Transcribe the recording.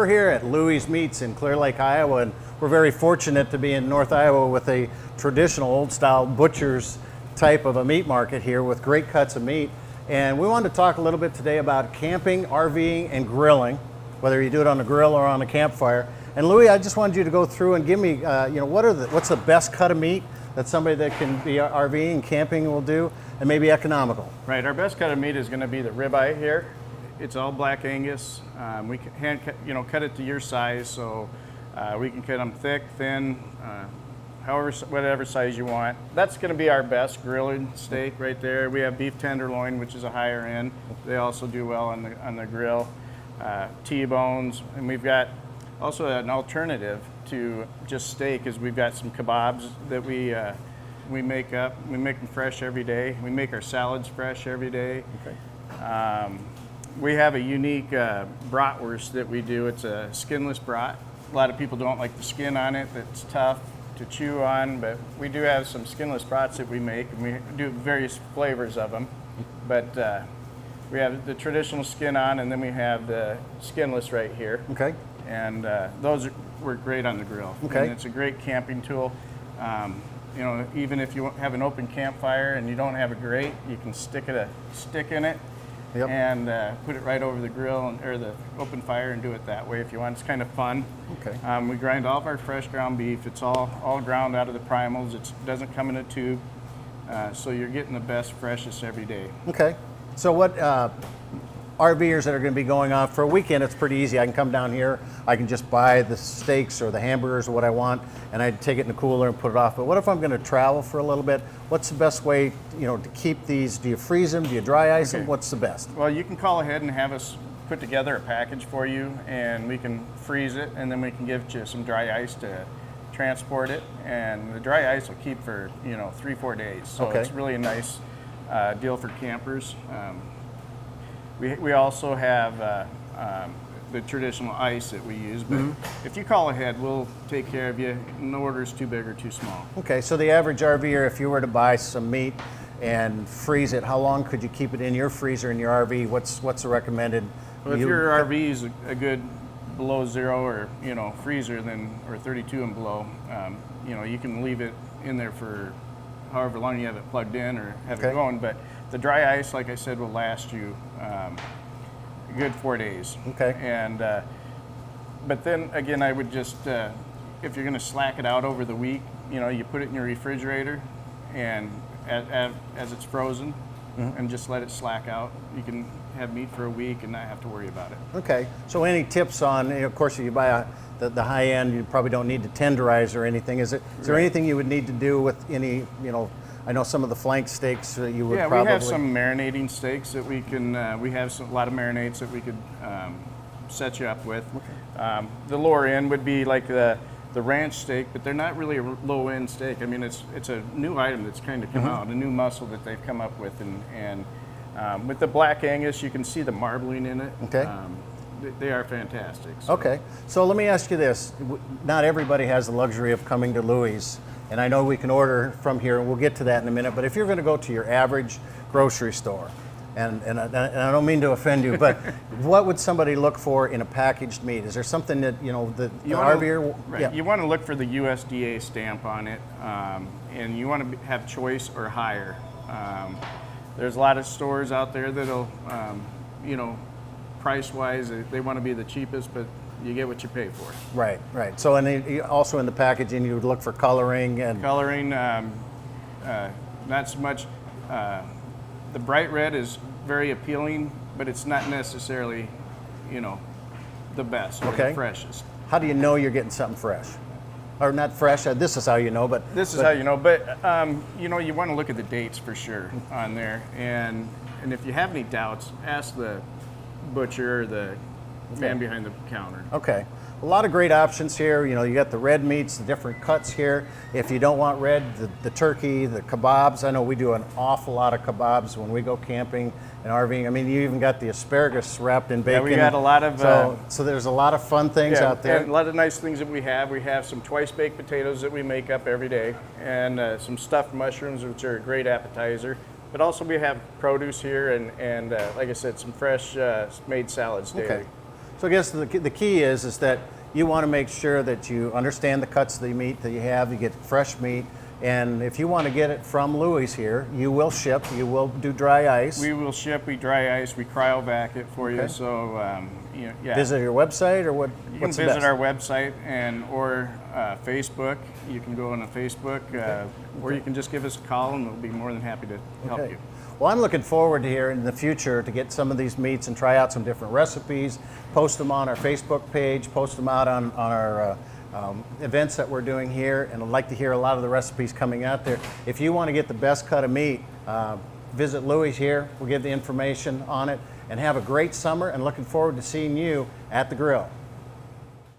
We're here at Louie's Meats in Clear Lake, Iowa, and we're very fortunate to be in North Iowa with a traditional old-style butcher's type of a meat market here with great cuts of meat. And we wanted to talk a little bit today about camping, RVing, and grilling, whether you do it on a grill or on a campfire. And Louie, I just wanted you to go through and give me, what's the best cut of meat that somebody that can be RVing and camping will do, and maybe economical. Right, our best cut of meat is going to be the ribeye here. It's all black Angus. We can hand cut, cut it to your size, so we can cut them thick, thin, whatever size you want. That's going to be our best grilling steak right there. We have beef tenderloin, which is a higher end. They also do well on the grill. T-bones, and we've got also an alternative to just steak is we've got some kebabs that we make up. We make them fresh every day. We make our salads fresh every day. Okay. We have a unique bratwurst that we do. It's a skinless brat. A lot of people don't like the skin on it. That's tough to chew on, but we do have some skinless brats that we make, and we do various flavors of them. But we have the traditional skin on, and then we have the skinless right here. Okay. And those work great on the grill. Okay. And it's a great camping tool. Even if you have an open campfire and you don't have a grate, you can stick in it. Yep. And put it right over the grill or the open fire and do it that way if you want. It's kind of fun. Okay. We grind all of our fresh ground beef. It's all ground out of the primals. It doesn't come in a tube, so you're getting the best, freshest every day. Okay. So what RVers that are going to be going off for a weekend, it's pretty easy. I can come down here, I can just buy the steaks or the hamburgers or what I want, and I take it in the cooler and put it off. But what if I'm going to travel for a little bit? What's the best way, to keep these? Do you freeze them? Do you dry ice them? What's the best? Well, you can call ahead and have us put together a package for you, and we can freeze it, and then we can give you some dry ice to transport it. And the dry ice will keep for 3-4 days. So it's really a nice deal for campers. We also have the traditional ice that we use, but if you call ahead, we'll take care of you. No order is too big or too small. Okay, so the average RVer, if you were to buy some meat and freeze it, how long could you keep it in your freezer in your RV? What's the recommended? Well, if your RV is a good below zero or freezer, or 32 and below, you can leave it in there for however long you have it plugged in or have it going. But the dry ice, like I said, will last you a good 4 days. Okay. And but then again, I would just if you're going to slack it out over the week, you put it in your refrigerator, and as it's frozen, and just let it slack out. You can have meat for a week and not have to worry about it. Okay. So any tips on? Of course, if you buy the high end, you probably don't need to tenderize or anything. Is there anything you would need to do with any? I know some of the flank steaks that you would probably... Yeah, we have some marinating steaks that we can, we have a lot of marinades that we could set you up with. Okay. The lower end would be like the ranch steak, but they're not really a low end steak. I mean, it's a new item that's kind of come out, a new muscle that they've come up with. And with the black Angus, you can see the marbling in it. Okay. They are fantastic. So. Okay, so let me ask you this. Not everybody has the luxury of coming to Louie's. And I know we can order from here, and we'll get to that in a minute, but if you're going to go to your average grocery store, and I don't mean to offend you, but what would somebody look for in a packaged meat? Is there something that, the RVer... Right. Yeah. You want to look for the USDA stamp on it, and you want to have choice or higher. There's a lot of stores out there that'll, price-wise, they want to be the cheapest, but you get what you pay for. Right, right. So, and also in the packaging, you would look for coloring and coloring. Not so much. The bright red is very appealing, but it's not necessarily, the best or the freshest. How do you know you're getting something fresh, or not fresh? This is how you know, but this is how you know. But you want to look at the dates for sure on there, and if you have any doubts, ask the butcher or the man behind the counter. Okay. A lot of great options here. You got the red meats, the different cuts here. If you don't want red, the turkey, the kebabs. I know we do an awful lot of kebabs when we go camping and RVing. I mean, you even got the asparagus wrapped in bacon. Yeah, we got a lot of... So there's a lot of fun things out there. And a lot of nice things that we have. We have some twice-baked potatoes that we make up every day, and some stuffed mushrooms, which are a great appetizer. But also we have produce here and like I said, some fresh made salads daily. Okay. So I guess the key is that you want to make sure that you understand the cuts of the meat that you have, you get fresh meat, and if you want to get it from Louie's here, you will ship, you will do dry ice. We will ship, we dry ice, we cryovac it for you. Okay. So, yeah. Visit your website or what? You can visit our website or Facebook. You can go on a Facebook, or you can just give us a call, and we'll be more than happy to help you. Well, I'm looking forward to here in the future to get some of these meats and try out some different recipes, post them on our Facebook page, post them out on our events that we're doing here, and I'd like to hear a lot of the recipes coming out there. If you want to get the best cut of meat, visit Louie's here. We'll give the information on it, and have a great summer, and looking forward to seeing you at the grill.